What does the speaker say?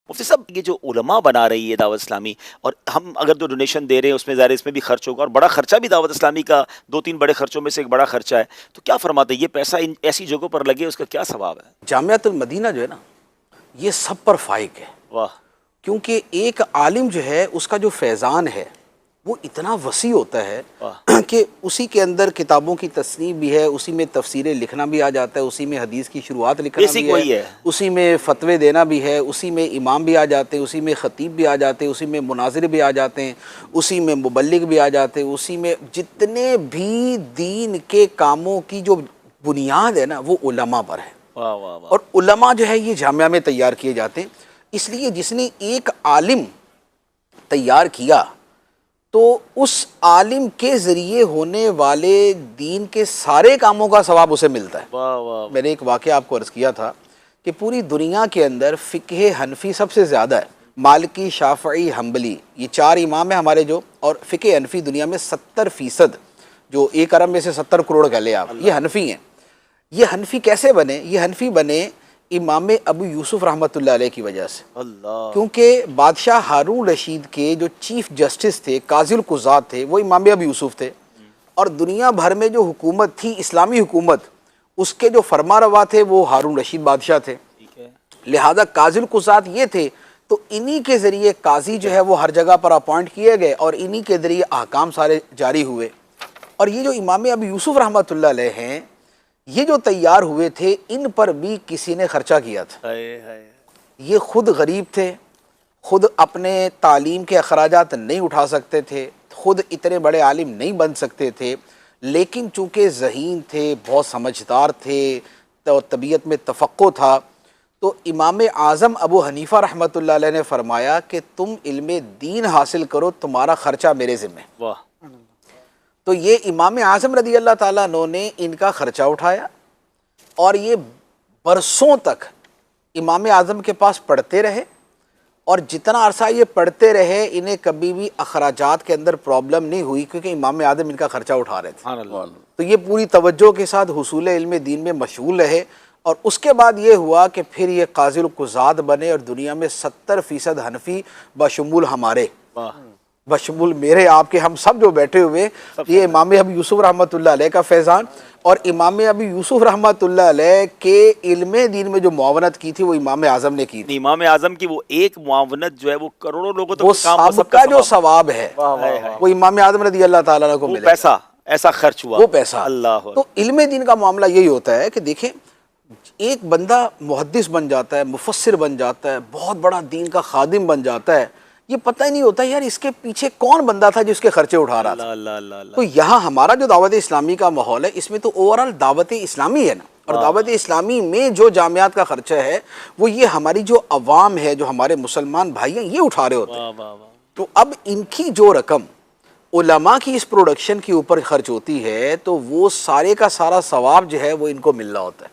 मुफ्ती साहब, ये जो उलमा बना रही है दावत इस्लामी, और हम अगर जो डोनेशन दे रहे हैं उसमें ज़ाहिर इसमें भी खर्च होगा, और बड़ा खर्चा भी दावत इस्लामी का 2-3 बड़े खर्चों में से एक बड़ा खर्चा है, तो क्या फरमाते हैं ये पैसा इन ऐसी जगहों पर लगे, उसका क्या सवाब है? जामियातुल मदीना जो है ना, ये सब पर फाइक है। वाह। क्योंकि एक आलिम जो है उसका जो फैज़ान है वो इतना वसी होता है वाह। कि उसी के अंदर किताबों की तस्नीफ भी है, उसी में तफसीरें लिखना भी आ जाता है, उसी में हदीस की शुरुआत लिखना बेसिक भी वही है। उसी में फ़तवे देना भी है, उसी में इमाम भी आ जाते हैं, उसी में ख़तीब भी आ जाते हैं, उसी में मुनाज़िर भी आ जाते हैं, उसी में मुबल्लिग भी आ जाते हैं, उसी में जितने भी दीन के कामों की जो बुनियाद है ना वो उलमा पर है। वाह वाह वाह। और उलमा जो है ये जामिया में तैयार किए जाते हैं। इसलिए जिसने एक आलिम तैयार किया तो उस आलिम के ज़रिए होने वाले दीन के सारे कामों का सवाब उसे मिलता है। वाह वाह। मैंने एक वाक़या आपको अर्ज़ किया था कि पूरी दुनिया के अंदर फ़िक़्ह हनफ़ी सबसे ज़्यादा है। मालिकी, शाफ़ई, हम्बली, ये 4 इमाम हैं हमारे जो, और फ़िक़्ह हनफ़ी दुनिया में 70% जो 1 अरब में से 70 करोड़ कह लें आप, ये हनफ़ी हैं। ये हनफ़ी कैसे बने? ये हनफ़ी बने इमाम अबू यूसुफ़ रहमतुल्लाह अलैह की वजह से। अल्लाह। क्योंकि बादशाह हारून रशीद के जो चीफ़ जस्टिस थे, काज़िल कुज़ात थे, वो इमाम अबू यूसुफ़ थे। और दुनिया भर में जो हुकूमत थी, इस्लामी हुकूमत, उसके जो फरमारवा थे वो हारून रशीद बादशाह थे। ठीक है। लिहाजा काज़िल कुज़ात ये थे, तो इन्हीं के ज़रिए काजी जो है वो हर जगह पर अपॉइंट किए गए और इन्हीं के ज़रिए अहकाम सारे जारी हुए। और ये जो इमाम अबू यूसुफ़ रहमतुल्लाह अलैह हैं, ये जो तैयार हुए थे, इन पर भी किसी ने खर्चा किया था। हाय हाय। ये ख़ुद गरीब थे, ख़ुद अपने तालीम के अखराजात नहीं उठा सकते थे, ख़ुद इतने बड़े आलिम नहीं बन सकते थे, लेकिन चूँकि ज़हीन थे, बहुत समझदार थे, तो तबीयत में तफ़क्को था, तो इमाम आज़म अबू हनीफ़ा रहमतुल्लाह अलैह ने फ़रमाया कि तुम इल्मे दीन हासिल करो, तुम्हारा ख़र्चा मेरे ज़िम्मे। वाह। तो ये इमाम आज़म रज़ी अल्लाह ताला अन्हु ने इनका ख़र्चा उठाया और ये बरसों तक इमाम आज़म के पास पढ़ते रहे, और जितना अरसा ये पढ़ते रहे इन्हें कभी भी अखराजात के अंदर प्रॉब्लम नहीं हुई, क्योंकि इमाम आज़म इनका ख़र्चा उठा रहे थे। तो ये पूरी तवज्जो के साथ हुसूल इल्म दीन में मशगूल रहे। और उसके बाद ये हुआ कि फिर ये काज़िल कुज़ात बने और दुनिया में 70% हनफ़ी बशमूल हमारे, बशमूल मेरे, आपके, हम सब जो बैठे हुए, ये इमाम अबू यूसुफ़ रहमतुल्लाह अलैह का फैज़ान। और इमाम अबू यूसुफ़ रहमतुल्लाह अलैह के इल्मे दीन में जो मुआवनत की थी वो इमाम आज़म ने की थी। इमाम आज़म की वो एक मुआवनत जो है वो करोड़ों लोगों तक वो काम, सबका जो सवाब है वो इमाम आज़म रज़ी अल्लाह ताला को मिलेगा। पैसा ऐसा खर्च हुआ, वो पैसा। अल्लाह। तो इल्मे दीन का मामला यही होता है कि देखें, एक बंदा मुहद्दिस बन जाता है, मुफस्सिर बन जाता है, बहुत बड़ा दीन का खादिम बन जाता है, ये पता ही नहीं होता यार इसके पीछे कौन बंदा था जिसके खर्चे उठा रहा था। अल्लाह। तो यहाँ हमारा जो दावत इस्लामी का माहौल है, इसमें तो ओवरऑल दावत इस्लामी है ना, और दावत इस्लामी में जो जामियात का खर्चा है वो ये हमारी जो अवाम है, जो हमारे मुसलमान भाई हैं, ये उठा रहे होते हैं। तो अब इनकी जो रकम उलमा की इस प्रोडक्शन के ऊपर खर्च होती है, तो वो सारे का सारा सवाब जो है वो इनको मिल रहा होता है।